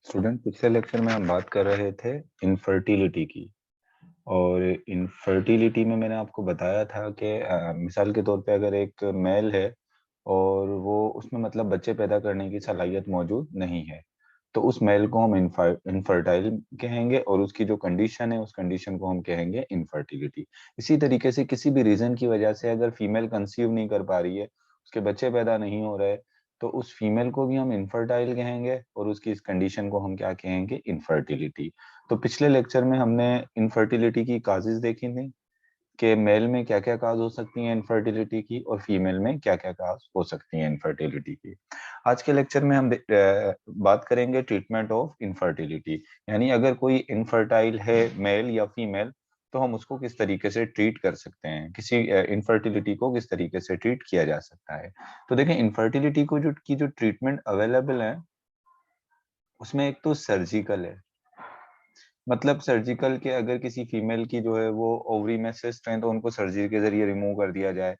Student, पिछले lecture में हम बात कर रहे थे इनफर्टिलिटी की। और इनफर्टिलिटी में मैंने आपको बताया था कि मिसाल के तौर पे अगर एक मेल है और वो उसमें मतलब बच्चे पैदा करने की सलाहियत मौजूद नहीं है, तो उस मेल को हम इनफर्टाइल कहेंगे और उसकी जो कंडीशन है उस कंडीशन को हम कहेंगे इनफर्टिलिटी। इसी तरीके से किसी भी रीजन की वजह से अगर फीमेल कंसीव नहीं कर पा रही है, उसके बच्चे पैदा नहीं हो रहे, तो उस फीमेल को भी हम इनफर्टाइल कहेंगे और उसकी इस कंडीशन को हम क्या कहेंगे, इनफर्टिलिटी। तो पिछले लेक्चर में हमने इनफर्टिलिटी की काजेज देखी थी कि मेल में क्या क्या काज हो सकती हैं इनफर्टिलिटी की और फीमेल में क्या क्या काज हो सकती हैं इनफर्टिलिटी की। आज के लेक्चर में हम बात करेंगे ट्रीटमेंट ऑफ इनफर्टिलिटी, यानी अगर कोई इनफर्टाइल है मेल या फीमेल, तो हम उसको किस तरीके से ट्रीट कर सकते हैं, किसी इनफर्टिलिटी को किस तरीके से ट्रीट किया जा सकता है। तो देखें, इनफर्टिलिटी को जो ट्रीटमेंट अवेलेबल है उसमें एक तो सर्जिकल है। मतलब सर्जिकल के अगर किसी फीमेल की जो है वो ओवरी में सिस्ट है तो उनको सर्जरी के जरिए रिमूव कर दिया जाए।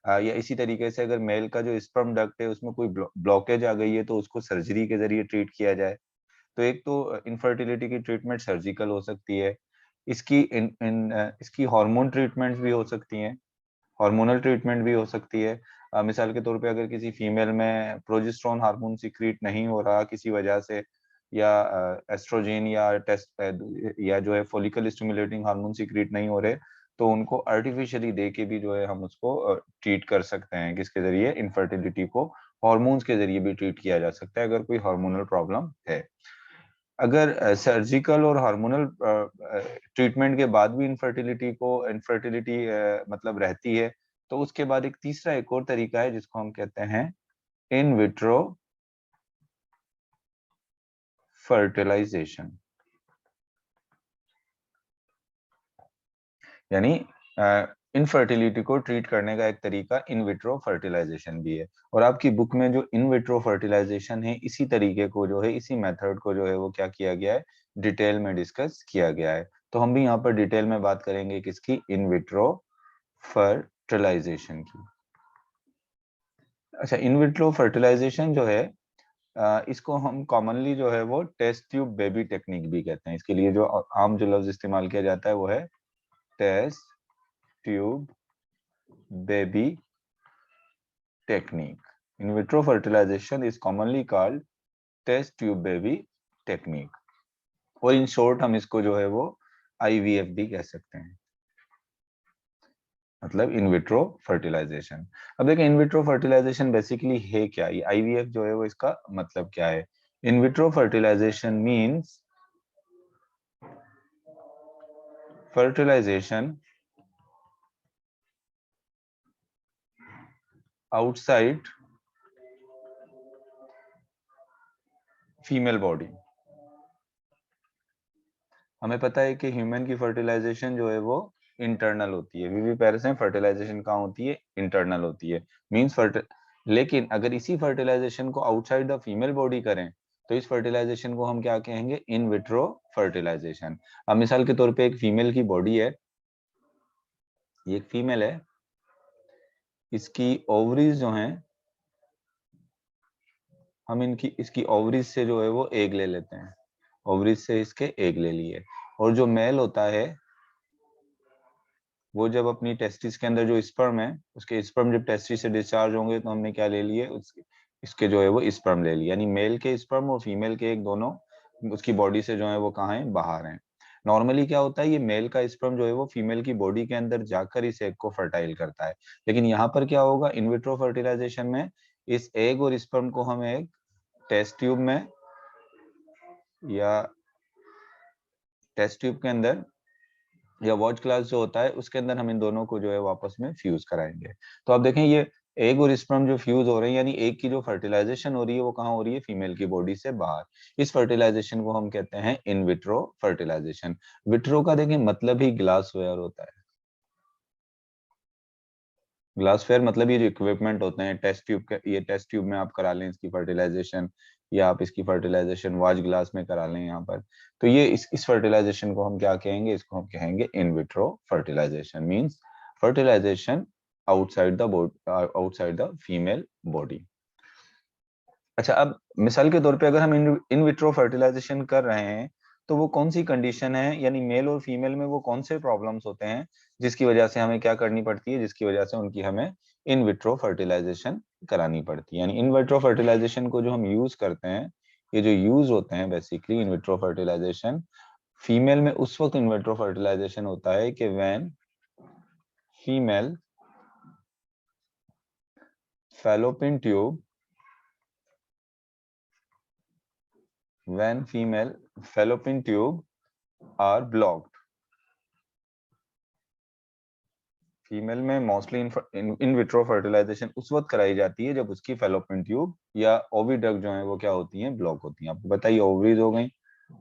या इसी तरीके से अगर मेल का जो स्पर्म डक्ट है उसमें कोई ब्लॉकेज आ गई है तो उसको सर्जरी के जरिए ट्रीट किया जाए। तो एक तो इनफर्टिलिटी की ट्रीटमेंट सर्जिकल हो सकती है। इसकी हार्मोन ट्रीटमेंट्स भी हो सकती हैं, हार्मोनल ट्रीटमेंट भी हो सकती है। मिसाल के तौर पे अगर किसी फीमेल में प्रोजेस्टेरोन हार्मोन सीक्रेट नहीं हो रहा किसी वजह से, या एस्ट्रोजन या टेस्ट या जो है फॉलिकल स्टिमुलेटिंग हार्मोन सीक्रेट नहीं हो रहे, तो उनको आर्टिफिशियली दे के भी जो है हम उसको ट्रीट कर सकते हैं। किसके जरिए? इनफर्टिलिटी को हार्मोन्स के जरिए भी ट्रीट किया जा सकता है अगर कोई हार्मोनल प्रॉब्लम है। अगर सर्जिकल और हार्मोनल ट्रीटमेंट के बाद भी इनफर्टिलिटी मतलब रहती है, तो उसके बाद एक और तरीका है जिसको हम कहते हैं इन विट्रो फर्टिलाइजेशन। यानी इनफर्टिलिटी को ट्रीट करने का एक तरीका इन विट्रो फर्टिलाइजेशन भी है। और आपकी बुक में जो इन विट्रो फर्टिलाइजेशन है, इसी तरीके को जो है, इसी मेथड को जो है वो क्या किया गया है, डिटेल में डिस्कस किया गया है। तो हम भी यहाँ पर डिटेल में बात करेंगे किसकी? इन विट्रो फर्टिलाइजेशन की। अच्छा, इन विट्रो फर्टिलाइजेशन जो है इसको हम कॉमनली जो है वो टेस्ट ट्यूब बेबी टेक्निक भी कहते हैं। इसके लिए जो आम जो लफ्ज इस्तेमाल किया जाता है वो है test tube baby technique. In vitro fertilization is commonly called test tube baby technique, और इन शॉर्ट हम इसको जो है वो IVF भी कह सकते हैं, मतलब इन विट्रो फर्टिलाइजेशन। अब देखें, इन विट्रो फर्टिलाइजेशन बेसिकली है क्या, ये IVF जो है वो इसका मतलब क्या है। In vitro fertilisation means fertilization outside female body. हमें पता है कि ह्यूमन की फर्टिलाइजेशन जो है वो इंटरनल होती है, विविपेरस में फर्टिलाइजेशन कहाँ होती है? इंटरनल होती है। मींस लेकिन अगर इसी फर्टिलाइजेशन को आउटसाइड द फीमेल बॉडी करें तो इस फर्टिलाइजेशन को हम क्या कहेंगे? In vitro fertilisation. अब मिसाल के तौर पे एक फीमेल की बॉडी है, ये एक फीमेल है, इसकी ओवरीज जो हैं, हम इसकी ओवरीज से जो है वो एग ले लेते हैं, ओवरीज से इसके एग ले लिए। और जो मेल होता है वो जब अपनी टेस्टिस के अंदर जो स्पर्म है, उसके स्पर्म जब टेस्टिस से डिस्चार्ज होंगे तो हमने क्या ले लिए? इसके जो है वो स्पर्म ले लिए। यानी मेल के स्पर्म और फीमेल के एग दोनों उसकी बॉडी से जो है वो कहाँ है? बाहर हैं। नॉर्मली क्या होता है, ये मेल का स्पर्म जो है वो फीमेल की बॉडी के अंदर जाकर इस एग को फर्टाइल करता है। लेकिन यहाँ पर क्या होगा इन विट्रो फर्टिलाइजेशन में? इस एग और स्पर्म को हम एक टेस्ट ट्यूब में या टेस्ट ट्यूब के अंदर या वॉच क्लास जो होता है उसके अंदर हम इन दोनों को जो है आपस में फ्यूज कराएंगे। तो आप देखें, ये एग और स्पर्म जो फ्यूज हो रहे हैं, यानी एग की जो फर्टिलाइजेशन हो रही है वो कहाँ हो रही है? फीमेल की बॉडी से बाहर। इस फर्टिलाइजेशन को हम कहते हैं इन विट्रो फर्टिलाइजेशन। विट्रो का देखें मतलब ही ग्लासवेयर होता है। ग्लासवेयर मतलब ये जो इक्विपमेंट होते हैं टेस्ट ट्यूब के, ये टेस्ट ट्यूब में आप करा लें इसकी फर्टिलाइजेशन, या आप इसकी फर्टिलाइजेशन वॉच ग्लास में करा लें यहाँ पर। तो ये इस फर्टिलाइजेशन को हम क्या कहेंगे? इसको हम कहेंगे in vitro fertilisation. Means fertilisation outside the female body. अच्छा, अब मिसाल के तौर पे अगर हम इन विट्रो फर्टिलाइजेशन कर रहे हैं तो वो कौन सी कंडीशन है, यानी मेल और फीमेल में वो कौन से प्रॉब्लम्स होते हैं जिसकी वजह से हमें क्या करनी पड़ती है, जिसकी वजह से उनकी हमें इन विट्रो फर्टिलाइजेशन करानी पड़ती है। यानी इन विट्रो फर्टिलाइजेशन को जो हम यूज करते हैं, ये जो यूज होते हैं basically in vitro fertilisation, female में उस वक्त इन विट्रो फर्टिलाइजेशन होता है कि when female fallopian tube when female fallopian tube are blocked। Female में मोस्टली इन विट्रो फर्टिलाइजेशन उस वक्त कराई जाती है जब उसकी फेलोपियन ट्यूब या ओविडक्ट जो है वो क्या होती हैं, ब्लॉक होती हैं। आपको बताइए ओवरीज हो गई,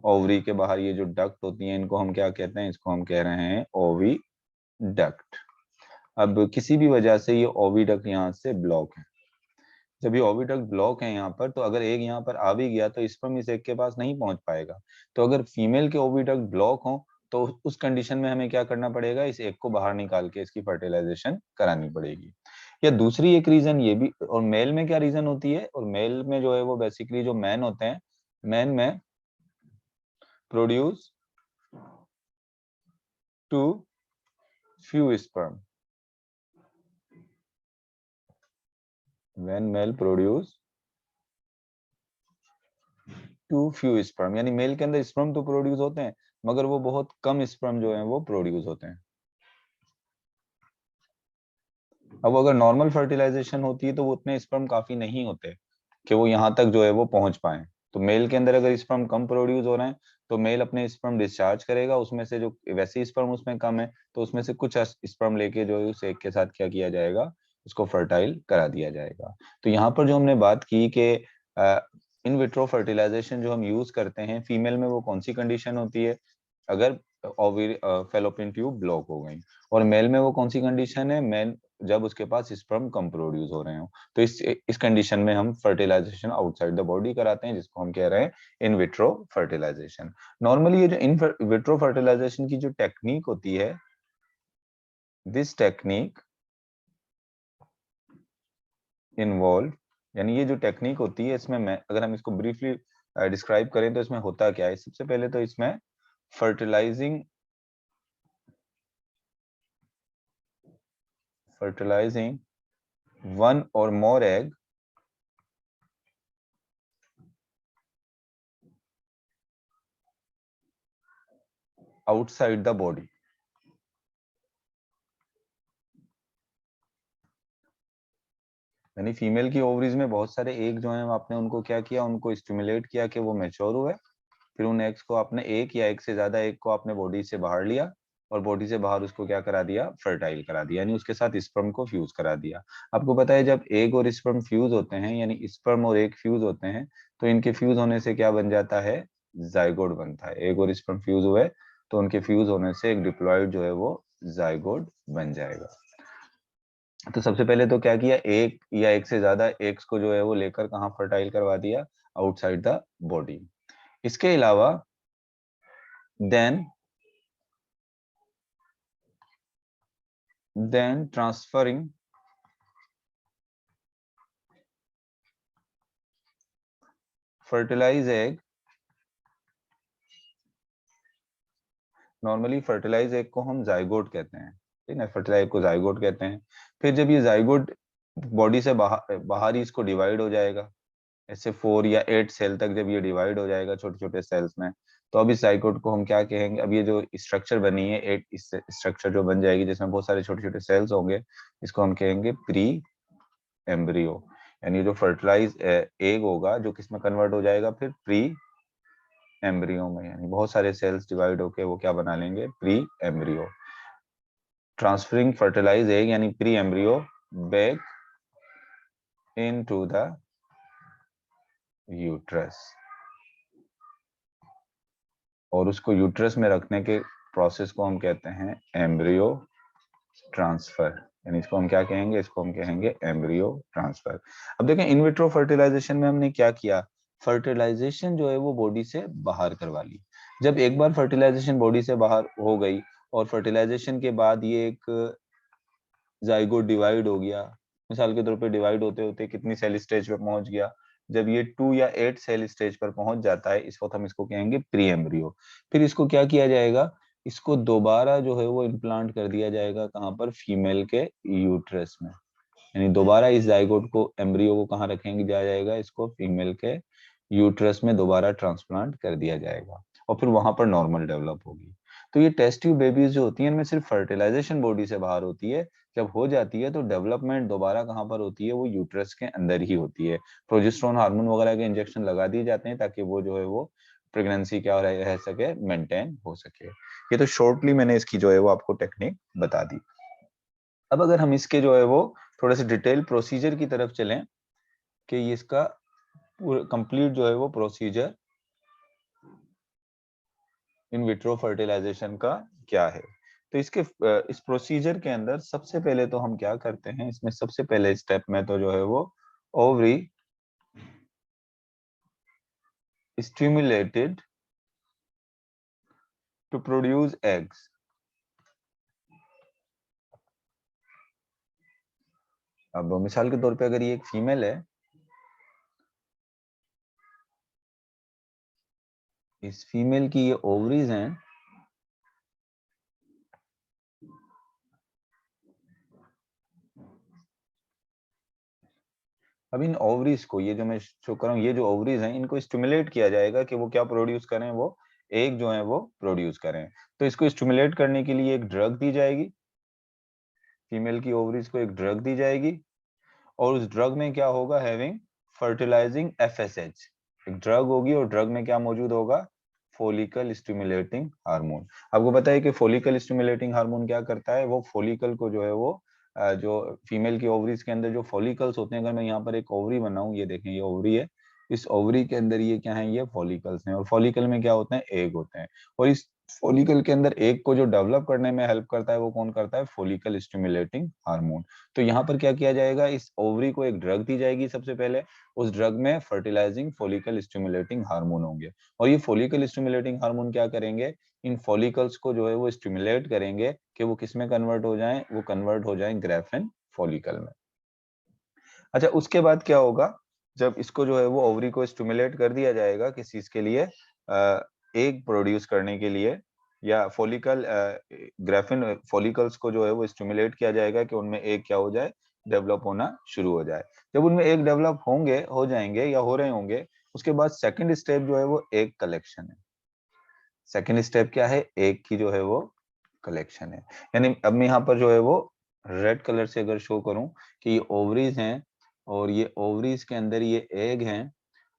ओवरी के बाहर ये जो डक्ट होती हैं इनको हम क्या कहते हैं, इसको हम कह रहे हैं ओवी डक्ट। अब किसी भी वजह से ये ओविडक्ट यहाँ से ब्लॉक है, जब ये ओविडक्ट ब्लॉक है यहाँ पर, तो अगर एक यहाँ पर आ भी गया तो स्पर्म इस एक के पास नहीं पहुंच पाएगा। तो अगर फीमेल के ओविडक्ट ब्लॉक हो तो उस कंडीशन में हमें क्या करना पड़ेगा, इस एक को बाहर निकाल के इसकी फर्टिलाइजेशन करानी पड़ेगी। या दूसरी एक रीजन ये भी, और मेल में क्या रीजन होती है, और मेल में जो है वो बेसिकली जो मैन होते हैं, मैन में produce too few sperm, when male produce too few sperm, यानी मेल के अंदर स्पर्म तो प्रोड्यूस होते हैं मगर वो बहुत कम स्पर्म जो है वो प्रोड्यूस होते हैं। अब अगर नॉर्मल फर्टिलाइजेशन होती है तो वो उतने स्पर्म काफी नहीं होते कि वो यहाँ तक जो है वो पहुंच पाए। तो मेल के अंदर अगर स्पर्म कम प्रोड्यूस हो रहे हैं तो मेल अपने स्पर्म डिस्चार्ज करेगा, उसमें से जो वैसे ही स्पर्म उसमें कम है तो उसमें से कुछ स्पर्म लेके जो है उस एक के साथ क्या किया जाएगा, उसको फर्टाइल करा दिया जाएगा। तो यहाँ पर जो हमने बात की कि इन विट्रो फर्टिलाइजेशन जो हम यूज करते हैं फीमेल में वो कौन सी कंडीशन होती है, अगर ओवरी फेलोपियन ट्यूब ब्लॉक हो गई, और मेल में वो कौन सी कंडीशन है, मेल जब उसके पास स्पर्म कम प्रोड्यूस हो रहे हो। तो इस कंडीशन में हम फर्टिलाइजेशन आउटसाइड द बॉडी कराते हैं जिसको हम कह रहे हैं इन विट्रो फर्टिलाइजेशन। नॉर्मली ये जो इन विट्रो फर्टिलाइजेशन की जो टेक्निक होती है, दिस टेक्निक इन्वॉल्व, यानी ये जो टेक्निक होती है इसमें मैं अगर हम इसको ब्रीफली डिस्क्राइब करें तो इसमें होता क्या है, सबसे पहले तो इसमें फर्टिलाइजिंग वन और मोर एग आउटसाइड द बॉडी। यानी फीमेल की ओवरीज में बहुत सारे एग जो हैं आपने उनको क्या किया, उनको स्टिमुलेट किया कि वो मैच्योर हुए, फिर उन एग्स को आपने एक या एक से ज्यादा एग को आपने बॉडी से बाहर लिया और बॉडी से बाहर उसको क्या करा दिया, फर्टाइल करा दिया, यानी उसके साथ स्पर्म को फ्यूज करा दिया। आपको पता है जब एग और स्पर्म फ्यूज होते हैं, यानी स्पर्म और एग फ्यूज होते हैं, तो इनके फ्यूज होने से क्या बन जाता है, जाइगोट बनता है। एग और स्पर्म फ्यूज हुए तो उनके फ्यूज होने से एक डिप्लॉइड जो है वो जाइगोट बन जाएगा। तो सबसे पहले तो क्या किया, एक या एक से ज्यादा एग्स को जो है वो लेकर कहाँ फर्टाइल करवा दिया, आउटसाइड द बॉडी। इसके अलावा then transferring fertilise egg, normally fertilise egg को हम जाइगोट कहते हैं, ठीक है, फर्टिलाइज को जाइगोट कहते हैं। फिर जब ये जाइगोट बॉडी से बाहर बाहर ही इसको डिवाइड हो जाएगा, ऐसे 4 या 8 सेल तक जब ये डिवाइड हो जाएगा छोटे छोटे सेल्स में, तो अब इस जाइगोट को हम क्या कहेंगे, अब ये जो स्ट्रक्चर बनी है, एट स्ट्रक्चर जो बन जाएगी जिसमें बहुत सारे छोटे छोटे सेल्स होंगे, इसको हम कहेंगे प्री एम्ब्रियो। यानी जो फर्टिलाइज एग होगा जो किसमें कन्वर्ट हो जाएगा फिर प्री एम्ब्रियो में, यानी बहुत सारे सेल्स डिवाइड होके वो क्या बना लेंगे, pre embryo. Transferring fertilise egg यानी pre embryo back into the uterus, और उसको यूट्रस में रखने के प्रोसेस को हम कहते हैं एम्ब्रियो ट्रांसफर। यानी इसको हम क्या कहेंगे, इसको हम कहेंगे एम्ब्रियो ट्रांसफर। अब देखें इन विट्रो फर्टिलाइजेशन में हमने क्या किया, फर्टिलाइजेशन जो है वो बॉडी से बाहर करवा ली। जब एक बार फर्टिलाइजेशन बॉडी से बाहर हो गई और फर्टिलाइजेशन के बाद ये एक जाइगोट डिवाइड हो गया, मिसाल के तौर पे डिवाइड होते होते कितनी सेल स्टेज पे पहुंच गया, जब ये 2 या 8 सेल स्टेज पर पहुंच जाता है, इस वक्त हम इसको कहेंगे प्री एम्ब्रियो। फिर इसको क्या किया जाएगा, इसको दोबारा जो है वो इम्प्लांट कर दिया जाएगा, कहाँ पर, फीमेल के यूट्रस में। यानी दोबारा इस जाइगोट को, एम्ब्रियो को कहाँ रखेंगे दिया जाएगा, इसको फीमेल के यूट्रस में दोबारा ट्रांसप्लांट कर दिया जाएगा, और फिर वहां पर नॉर्मल डेवलप होगी। तो ये टेस्ट ट्यूब बेबीज जो होती हैं, इनमें सिर्फ फर्टिलाइजेशन बॉडी से बाहर होती है। जब हो जाती है तो डेवलपमेंट दोबारा कहाँ पर होती है, वो यूट्रस के अंदर ही होती है। प्रोजेस्टेरोन हार्मोन वगैरह के इंजेक्शन लगा दिए जाते हैं ताकि वो जो है वो प्रेगनेंसी क्या रह सके, मेंटेन हो सके। ये तो शॉर्टली मैंने इसकी जो है वो आपको टेक्निक बता दी। अब अगर हम इसके जो है वो थोड़े से डिटेल प्रोसीजर की तरफ चलें कि ये इसका कंप्लीट जो है वो प्रोसीजर इन विट्रो फर्टिलाइजेशन का क्या है। तो इसके इस प्रोसीजर के अंदर सबसे पहले तो हम क्या करते हैं, इसमें सबसे पहले स्टेप में तो जो है वो ovary stimulated to produce eggs. अब मिसाल के तौर पे अगर ये एक फीमेल है, इस फीमेल की ये ओवरीज हैं, अब इन ओवरीज को, ये जो मैं शो कर रहा हूँ, ये जो ओवरीज हैं, इनको स्टिमुलेट किया जाएगा कि वो क्या प्रोड्यूस करें, वो एग जो है वो प्रोड्यूस करें। तो इसको स्टिमुलेट करने के लिए एक ड्रग दी जाएगी, फीमेल की ओवरीज को एक ड्रग दी जाएगी, और उस ड्रग में क्या होगा, हैविंग फर्टिलाइजिंग एफएसएच, एक ड्रग होगी, और ड्रग में क्या मौजूद होगा, फोलिकल स्टिमुलेटिंग हार्मोन। आपको पता है कि फोलिकल स्टिमुलेटिंग हार्मोन क्या करता है, वो फोलिकल को जो है वो जो फीमेल की ओवरीज के अंदर जो फॉलिकल्स होते हैं, अगर मैं यहाँ पर एक ओवरी बनाऊं, ये देखें ये ओवरी है, इस ओवरी के अंदर ये क्या है, ये फॉलिकल्स हैं, और फॉलिकल में क्या होते हैं, एग होते हैं, और इस फॉलिकल के अंदर एग को जो डेवलप करने में हेल्प करता है वो कौन करता है, फोलिकल स्टिमुलेटिंग हार्मोन। तो यहाँ पर क्या किया जाएगा, इस ओवरी को एक ड्रग दी जाएगी सबसे पहले, उस ड्रग में फर्टिलाइजिंग फोलिकल स्टिमुलेटिंग हार्मोन होंगे, और ये फोलिकल स्टिमुलेटिंग हार्मोन क्या करेंगे, इन फॉलिकल्स को जो है वो स्टिमुलेट करेंगे कि वो किस में कन्वर्ट हो जाएं, वो कन्वर्ट हो जाएं ग्रेफिन फॉलिकल में। अच्छा, उसके बाद क्या होगा, जब इसको जो है वो ओवरी को स्टिमुलेट कर दिया जाएगा किस चीज के लिए, एग प्रोड्यूस करने के लिए, या फॉलिकल ग्रेफिन फॉलिकल्स को जो है वो स्टिमुलेट किया जाएगा कि उनमें एग क्या हो जाए, डेवलप होना शुरू हो जाए। जब उनमें एग डेवलप होंगे, हो जाएंगे या हो रहे होंगे, उसके बाद सेकंड स्टेप जो है वो एग कलेक्शन है। सेकंड स्टेप क्या है, एग की जो है वो कलेक्शन है। यानी अब मैं यहाँ पर जो है वो रेड कलर से अगर शो करूं कि ये ओवरीज हैं, और ये ओवरीज के अंदर ये एग हैं,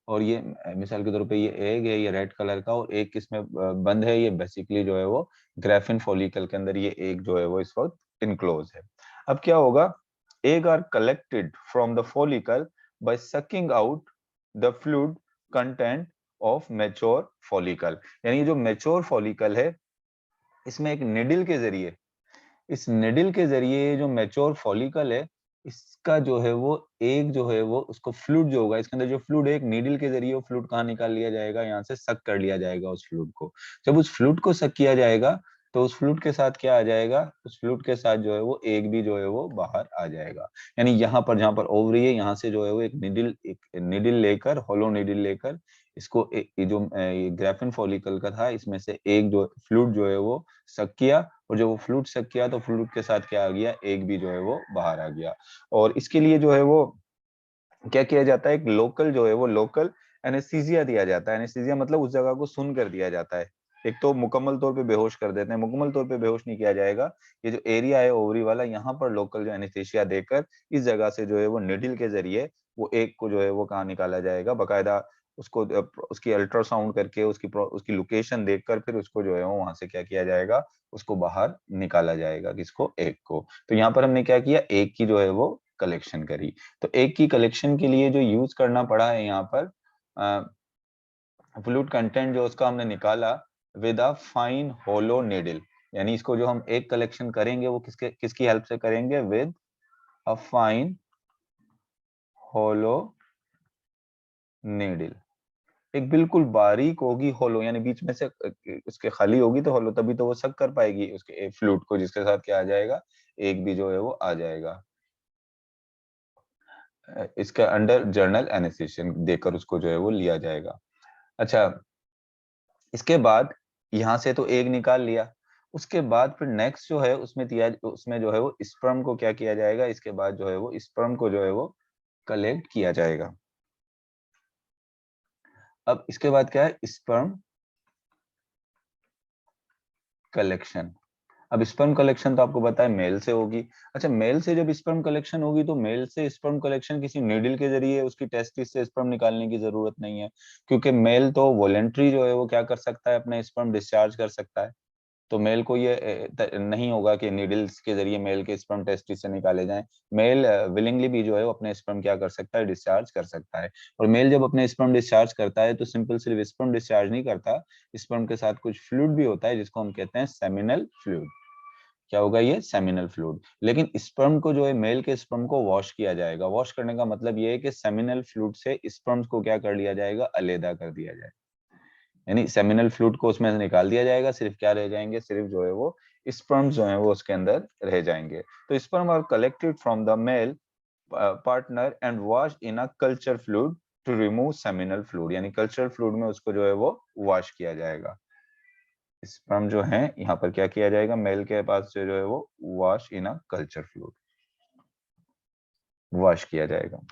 और ये मिसाल के तौर पे ये एग है, ये रेड कलर का, और एग किसमें बंद है, ये बेसिकली जो है वो ग्रेफिन फॉलिकल के अंदर ये एग जो है वो इस वक्त इनक्लोज है। अब क्या होगा, egg are collected from the follicle by sucking out the fluid content of mature follicle. यानी जो मैच्योर फॉलिकल है, इसमें एक निडल के जरिए, इस निडल के जरिए जो मैच्योर फॉलिकल है, इसका जो है वो एक जो है वो उसको फ्लूइड जो होगा, इसके अंदर जो फ्लूइड है, एक नीडल के जरिए वो फ्लूइड कहाँ निकाल लिया जाएगा, यहाँ से सक कर लिया जाएगा उस फ्लूइड को। जब उस फ्लूइड को सक किया जाएगा, तो उस फ्लूइड के साथ क्या आ जाएगा, उस फ्लूइड के साथ जो है वो एग भी जो है वो बाहर आ जाएगा। यानी यहाँ पर जहाँ पर ओवरी है, यहाँ से जो है वो एक निडल लेकर, होलो निडल लेकर, इसको ये जो ग्रेफिन फॉलिकल का था, इसमें से एक जो फ्लूइड जो है वो सक किया, और जब वो फ्लूइड सक किया तो फ्लूइड के साथ क्या आ गया, एग भी जो है वो बाहर आ गया। और इसके लिए जो है वो क्या किया जाता है, एक लोकल जो है वो लोकल एनेस्थीसिया दिया जाता है। एनेस्थीसिया मतलब उस जगह को सुन कर दिया जाता है। एक तो मुकम्मल तौर पे बेहोश कर देते हैं, मुकम्मल तौर पे बेहोश नहीं किया जाएगा, ये जो एरिया है ओवरी वाला, यहाँ पर लोकल जो एनेस्थीसिया देकर इस जगह से जो है वो निडल के जरिए वो एग को जो है वो कहाँ निकाला जाएगा, बकायदा उसको उसकी अल्ट्रासाउंड करके उसकी लोकेशन देखकर फिर उसको जो है वो वहां से क्या किया जाएगा, उसको बाहर निकाला जाएगा, किसको, एग को। तो यहाँ पर हमने क्या किया, एग की जो है वो कलेक्शन करी। तो एग की कलेक्शन के लिए जो यूज करना पड़ा है यहाँ पर, फ्लूइड कंटेंट जो उसका हमने निकाला with a fine hollow needle. यानी इसको जो हम एग कलेक्शन करेंगे वो किसकी हेल्प से करेंगे, with a fine hollow needle. एक बिल्कुल बारीक होगी होलो, यानी बीच में से उसके खाली होगी तो होलो, तभी तो वो सक कर पाएगी उसके फ्लूइड को, जिसके साथ क्या आ जाएगा, एग भी जो है वो आ जाएगा। इसके अंडर जर्नल एनेस्थीसिया देकर उसको जो है वो लिया जाएगा। अच्छा, इसके बाद यहाँ से तो एग निकाल लिया, उसके बाद फिर नेक्स्ट जो है उसमें जो है वो स्पर्म को क्या किया जाएगा, इसके बाद जो है वो स्पर्म को जो है वो कलेक्ट किया जाएगा। अब इसके बाद क्या है, स्पर्म कलेक्शन। अब स्पर्म कलेक्शन तो आपको पता है मेल से होगी। अच्छा, मेल से जब स्पर्म कलेक्शन होगी तो मेल से स्पर्म कलेक्शन किसी नीडल के जरिए उसकी टेस्टिस से स्पर्म निकालने की जरूरत नहीं है, क्योंकि मेल तो वॉलेंट्री जो है वो क्या कर सकता है, अपना स्पर्म डिस्चार्ज कर सकता है। तो मेल को ये नहीं होगा कि नीडल्स के जरिए मेल के स्पर्म टेस्टिस से निकाले जाएं। मेल विलिंगली भी जो है वो अपने स्पर्म क्या कर सकता है, डिस्चार्ज कर सकता है। और मेल जब अपने स्पर्म डिस्चार्ज करता है तो सिंपल सिर्फ स्पर्म डिस्चार्ज नहीं करता, स्पर्म के साथ कुछ फ्लूइड भी होता है जिसको हम कहते हैं सेमिनल फ्लूइड। क्या होगा ये, सेमिनल फ्लूइड। लेकिन स्पर्म को जो है, मेल के स्पर्म को वॉश किया जाएगा। वॉश करने का मतलब ये है कि सेमिनल फ्लूइड से स्पर्म्स को क्या कर लिया जाएगा, अलग कर दिया जाएगा। यानी सेमिनल फ्लूइड को उसमें से निकाल दिया जाएगा, सिर्फ क्या रह जाएंगे, सिर्फ जो है वो स्पर्म्स जो है वो उसके अंदर रह जाएंगे। तो sperm are collected from the male partner and wash in a culture fluid to remove seminal fluid, यानी कल्चर फ्लूइड में उसको जो है वो वॉश किया जाएगा। स्पर्म जो है यहाँ पर क्या किया जाएगा, मेल के पास से जो है वो wash in a culture fluid, wash किया जाएगा।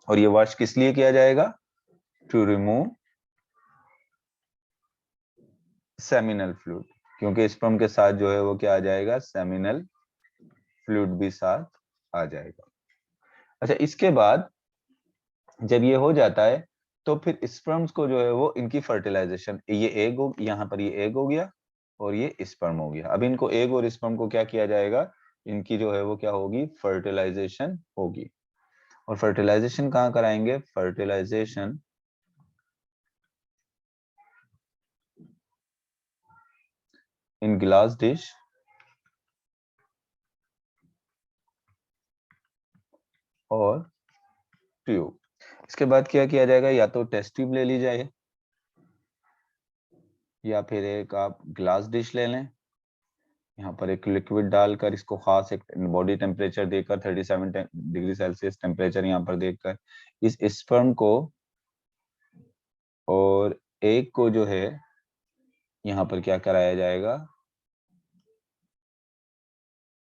और ये वॉश किस लिए किया जाएगा, टू रिमूव सेमिनल फ्लूइड, क्योंकि स्पर्म के साथ जो है वो क्या आ जाएगा, सेमिनल फ्लूइड भी साथ आ जाएगा। अच्छा, इसके बाद जब ये हो जाता है तो फिर स्पर्म्स को जो है वो इनकी फर्टिलाइजेशन, ये एग हो, यहाँ पर ये एग हो गया और ये स्पर्म हो गया। अब इनको एग और स्पर्म को क्या किया जाएगा, इनकी जो है वो क्या होगी, फर्टिलाइजेशन होगी। और फर्टिलाइजेशन कहाँ कराएंगे, फर्टिलाइजेशन इन ग्लास डिश और ट्यूब। इसके बाद क्या किया जाएगा, या तो टेस्ट ट्यूब ले ली जाए या फिर एक आप ग्लास डिश ले लें, यहाँ पर एक लिक्विड डालकर इसको खास एक बॉडी टेम्परेचर देकर 37 डिग्री सेल्सियस टेम्परेचर यहाँ पर देकर इस स्पर्म को और एग को जो है यहाँ पर क्या कराया जाएगा,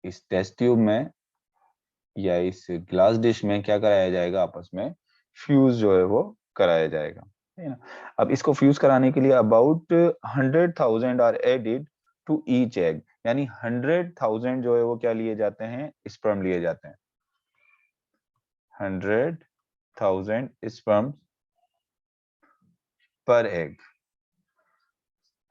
इस टेस्ट ट्यूब में या इस ग्लास डिश में क्या कराया जाएगा, आपस में फ्यूज जो है वो कराया जाएगा, है ना। अब इसको फ्यूज कराने के लिए about 100,000 are added to each egg, यानी 100,000 जो है वो क्या लिए जाते हैं, स्पर्म लिए जाते हैं। 100,000 स्पर्म पर एग,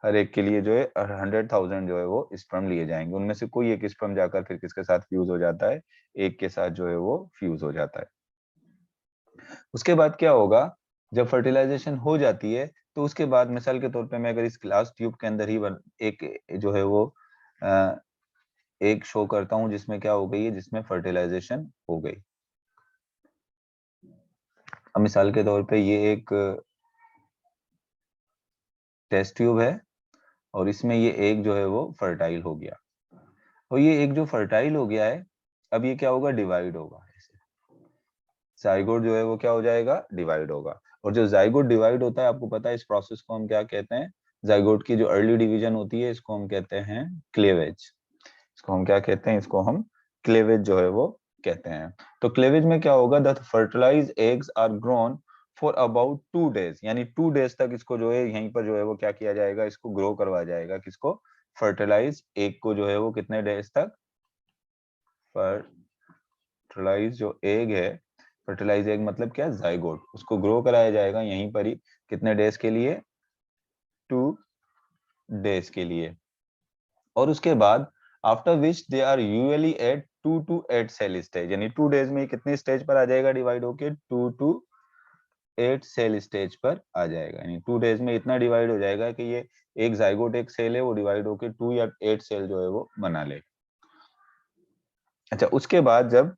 हर एक के लिए जो है 100,000 जो है वो स्पर्म लिए जाएंगे। उनमें से कोई एक स्पर्म जाकर फिर किसके साथ फ्यूज हो जाता है, एक के साथ जो है वो फ्यूज हो जाता है। उसके बाद क्या होगा, जब फर्टिलाइजेशन हो जाती है तो उसके बाद मिसाल के तौर पे मैं अगर इस ग्लास ट्यूब के अंदर ही एक जो है वो एक शो करता हूं जिसमें क्या हो गई है, जिसमें फर्टिलाइजेशन हो गई। अब मिसाल के तौर पे ये एक टेस्ट ट्यूब है और इसमें ये एक जो है वो फर्टाइल हो गया, और ये एक जो फर्टाइल हो गया है, अब ये क्या होगा, डिवाइड होगा। जाइगोट जो है वो क्या हो जाएगा, डिवाइड होगा। और जो जाइगोट डिवाइड होता है, आपको पता है इस प्रोसेस को हम क्या कहते हैं, जाइगोट की जो अर्ली डिवीजन होती है इसको हम कहते हैं क्लेवेज। इसको हम क्या कहते हैं, इसको हम क्लेवेज जो है वो कहते हैं। तो क्लेवेज में क्या होगा, the fertilise eggs are grown for about 2 days, यानी 2 डेज तक इसको जो है यहीं पर जो है वो क्या किया जाएगा, इसको ग्रो करवा जाएगा। किसको, फर्टिलाइज एग को जो है वो कितने डेज तक, फर्टिलाइज जो एग है, फर्टिलाइज एग मतलब क्या, जाइगोट, उसको ग्रो कराया जाएगा यहीं पर ही, कितने डेज के लिए, 2 डेज के लिए। और उसके बाद after which they are usually at 2 to 8 cell stage, यानी 2 डेज में कितने स्टेज पर आ जाएगा डिवाइड होके, 2 to 8 सेल स्टेज पर आ जाएगा। यानी 2 डेज में इतना डिवाइड हो जाएगा कि ये एक जाइगोट एक सेल है वो डिवाइड होके 2 या 8 सेल जो है वो बना ले। अच्छा, उसके बाद जब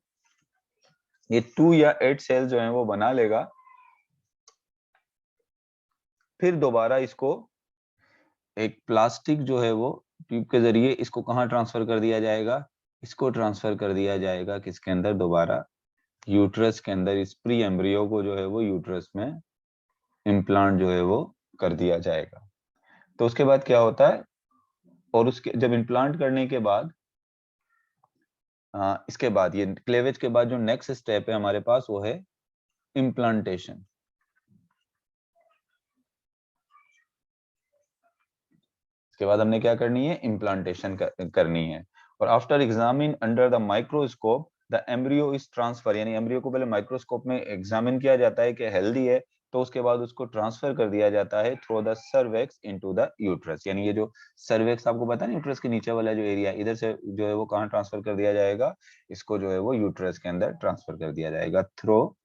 ये 2 या 8 सेल जो है वो बना लेगा, फिर दोबारा इसको एक प्लास्टिक जो है वो ट्यूब के जरिए इसको कहाँ ट्रांसफर कर दिया जाएगा, इसको ट्रांसफर कर दिया जाएगा किसके अंदर, दोबारा यूट्रस के अंदर इस प्री एम्ब्रियो को जो है वो यूट्रस में इम्प्लांट जो है वो कर दिया जाएगा। तो उसके बाद क्या होता है, और उसके जब इम्प्लांट करने के बाद इसके बाद ये क्लेवेज के बाद जो नेक्स्ट स्टेप है हमारे पास वो है इम्प्लांटेशन। इसके बाद हमने क्या करनी है, इम्प्लांटेशन करनी है। और after examine under the microscope the embryo is transfer, यानी एम्ब्रियो को पहले माइक्रोस्कोप में एग्जामिन किया जाता है कि हेल्दी है, तो उसके बाद उसको ट्रांसफर कर दिया जाता है through the cervix into the uterus. यानी ये जो सर्वेक्स आपको पता है यूट्रस के नीचे वाला जो एरिया, इधर से जो है वो कहाँ ट्रांसफर कर दिया जाएगा, इसको जो है वो यूट्रस के अंदर ट्रांसफर कर दिया जाएगा थ्रू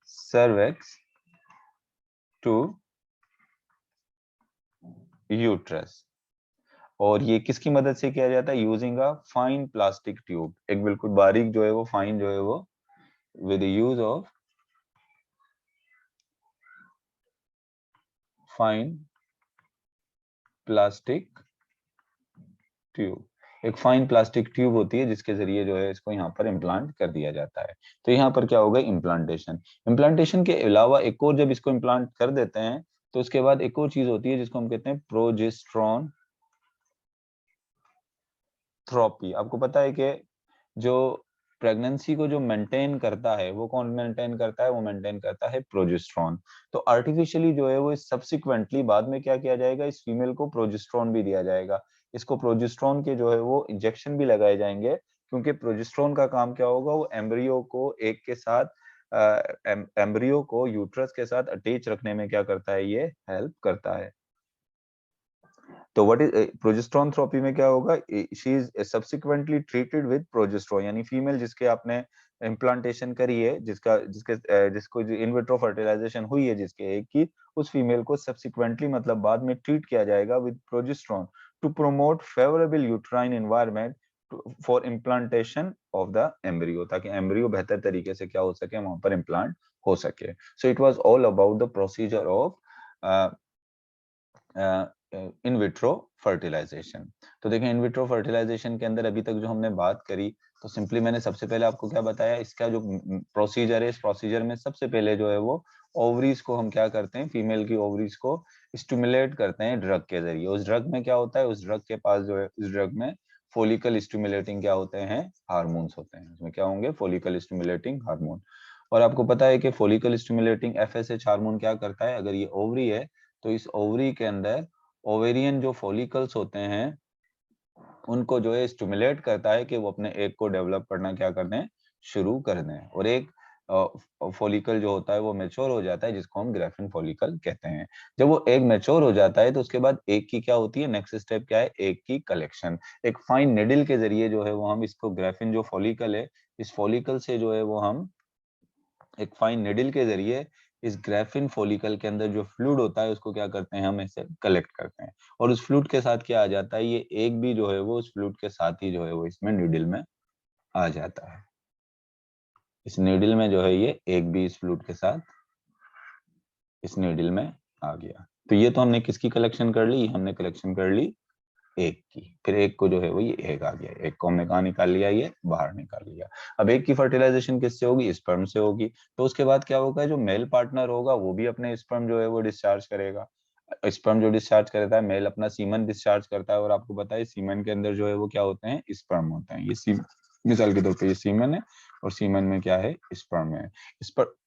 सर्वेक्स टू यूट्रस। और ये किसकी मदद से किया जाता है, using a fine plastic tube, एक बिल्कुल बारीक जो है वो फाइन जो है वो with use of fine plastic tube. एक फाइन प्लास्टिक ट्यूब होती है जिसके जरिए जो है इसको यहाँ पर इम्प्लांट कर दिया जाता है। तो यहाँ पर क्या होगा, इम्प्लांटेशन। इम्प्लांटेशन के अलावा एक और जब इसको इम्प्लांट कर देते हैं तो उसके बाद एक और चीज होती है जिसको हम कहते हैं प्रोजेस्टेरोन थेरेपी। आपको पता है कि जो प्रेगनेंसी को जो मेंटेन करता है वो कौन मेंटेन करता है, वो मेंटेन करता है प्रोजेस्टेरोन। तो आर्टिफिशियली जो है वो सब्सिक्वेंटली बाद में क्या किया जाएगा, इस फीमेल को प्रोजेस्टेरोन भी दिया जाएगा। इसको प्रोजेस्टेरोन के जो है वो इंजेक्शन भी लगाए जाएंगे, क्योंकि प्रोजेस्टेरोन का काम क्या होगा, वो एम्ब्रियो को एक के साथ एम्ब्रियो को यूट्रस के साथ अटैच रखने में क्या करता है, ये हेल्प करता है। तो व्हाट इज प्रोजेस्टेरोन थेरेपी में क्या होगा, she is subsequently treated with progesterone, यानी फीमेल जिसके आपने इम्प्लांटेशन करी है, जिसको जो इन विट्रो फर्टिलाइजेशन हुई है जिसके एग की, उस फीमेल को सब्सिक्वेंटली मतलब बाद में ट्रीट किया जाएगा with progesterone to promote favourable uterine environment for implantation of the embryo, ताकि एम्ब्रियो बेहतर तरीके से क्या हो सके, वहां पर इम्प्लांट हो सके। So it was all about the procedure of in vitro fertilisation. तो देखें, इन विट्रो फर्टिलाइजेशन के अंदर अभी तक जो हमने बात करी, तो सिंपली मैंने सबसे पहले आपको क्या बताया, इसका जो प्रोसीजर है, इस प्रोसीजर में सबसे पहले जो है वो ओवरीज को हम क्या करते हैं, फीमेल की ओवरीज को स्टिमुलेट करते हैं ड्रग के जरिए। उस ड्रग में क्या होता है, उस ड्रग के पास जो है, उस ड्रग में फोलिकल स्टिमुलेटिंग क्या होते हैं, हार्मोन्स होते हैं। उसमें क्या होंगे, फोलिकल स्टिमुलेटिंग हार्मोन। और आपको पता है कि फोलिकल स्टिमुलेटिंग एफएसएच हार्मोन क्या करता है, अगर ये ओवरी है तो इस ओवरी के अंदर ओवेरियन जो फॉलिकल्स होते हैं उनको जो है स्टिमुलेट करता है कि वो अपने एग को डेवलप करना क्या कर दें, शुरू कर दें। और एक फॉलिकल जो होता है वो मैच्योर हो जाता है, जिसको हम ग्रेफिन फॉलिकल कहते हैं। जब वो एग मैच्योर हो जाता है तो उसके बाद एग की क्या होती है, नेक्स्ट स्टेप क्या है, एग की कलेक्शन। एक फाइन निडल के जरिए जो है वो हम इसको, ग्रेफिन जो फॉलिकल है, इस फॉलिकल से जो है वो हम एक फाइन निडल के जरिए इस ग्रेफिन फॉलिकल के अंदर जो फ्लूइड होता है उसको क्या करते हैं, हम इसे कलेक्ट करते हैं। और उस फ्लूइड के साथ क्या आ जाता है, ये एग भी जो है वो उस फ्लूइड के साथ ही जो है वो इसमें नीडल में आ जाता है। इस नीडल में जो है ये एग भी इस फ्लूइड के साथ इस नीडल में आ गया। तो ये तो हमने किसकी कलेक्शन कर ली, हमने कलेक्शन कर ली एग की। फिर एग को जो है वो ये एग आ गया, एग को हमने कहा निकाल लिया, ये बाहर निकाल लिया। अब एग की फर्टिलाइजेशन किससे होगी, स्पर्म से होगी। तो उसके बाद क्या होगा, जो मेल पार्टनर होगा वो भी अपने स्पर्म जो है वो डिस्चार्ज करेगा। स्पर्म जो डिस्चार्ज करता है, मेल अपना सीमन डिस्चार्ज करता है। और आपको पता है सीमन के अंदर जो है वो क्या होते हैं, स्पर्म होते हैं। ये मिसाल के तौर पे ये सीमन है, और सीमन में क्या है, स्पर्म है।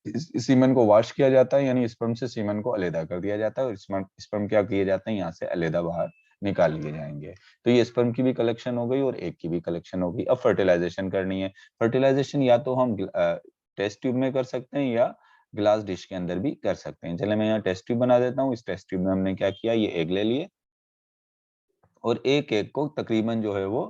इस सीमन को वॉश किया जाता है, यानी स्पर्म से सीमन को अलग कर दिया जाता है, और स्पर्म क्या किए जाते हैं, यहाँ से अलग बाहर निकाल लिए जाएंगे। तो ये स्पर्म की भी कलेक्शन हो गई और एग की भी कलेक्शन हो गई। अब फर्टिलाइजेशन करनी है। फर्टिलाइजेशन या तो हम टेस्ट ट्यूब में कर सकते हैं या ग्लास डिश के अंदर भी कर सकते हैं। चले मैं यहाँ टेस्ट ट्यूब बना देता हूँ। इस टेस्ट ट्यूब में हमने क्या किया, ये एग ले लिए, और एक एग को तकरीबन जो है वो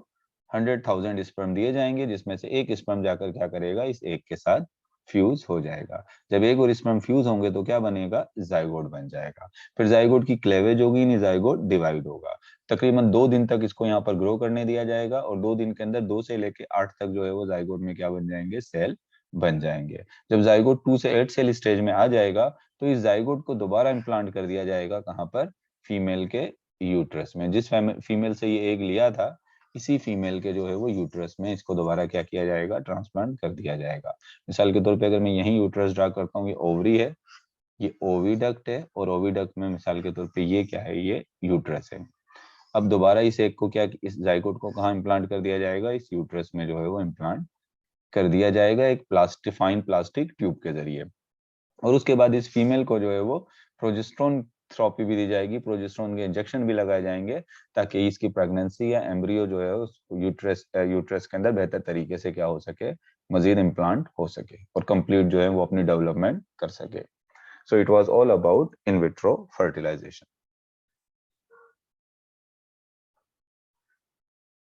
100,000 स्पर्म दिए जाएंगे, जिसमें से एक स्पर्म जाकर क्या करेगा, इस एग के साथ फ्यूज हो जाएगा। जब एग और स्पर्म फ्यूज होंगे तो क्या बनेगा, जाइगोट बन जाएगा। फिर जाइगोट की क्लेवेज होगी, नहीं जाइगोट डिवाइड होगा। तकरीबन 2 दिन तक इसको यहाँ पर ग्रो करने दिया जाएगा, और 2 दिन के अंदर 2 से लेके 8 तक जो है वो जाइगोट में क्या बन जाएंगे, सेल बन जाएंगे। जब जाइगोट 2 से 8 सेल स्टेज में आ जाएगा तो इस जाइगोट को दोबारा इम्प्लांट कर दिया जाएगा, कहाँ पर, फीमेल के यूट्रस में। जिस फीमेल से ये एग लिया था, इसी फीमेल के जो है वो यूट्रस में इसको दोबारा क्या किया जाएगा, ट्रांसप्लांट कर दिया जाएगा। मिसाल के तौर पे अगर मैं यही यूट्रस ड्रा करता हूँ, ये ओवरी है, ये ओविडक्ट है, और ओविडक्ट में मिसाल के तौर पे ये क्या है, ये यूट्रस है। अब दोबारा इस एग को क्या, इस जाइगोट को कहाँ इम्प्लांट कर दिया जाएगा, इस यूट्रस में जो है वो इम्प्लांट कर दिया जाएगा एक फाइन प्लास्टिक ट्यूब के जरिए। और उसके बाद इस फीमेल को जो है वो प्रोजेस्ट्रॉन थेरेपी भी दी जाएगी, प्रोजेस्ट्रॉन के इंजेक्शन भी लगाए जाएंगे, ताकि इसकी प्रेगनेंसी या एम्ब्रियो जो है उस यूट्रस के अंदर बेहतर तरीके से क्या हो सके, मजीद इम्प्लांट हो सके और कंप्लीट जो है वो अपनी डेवलपमेंट कर सके। So it was all about in vitro fertilisation.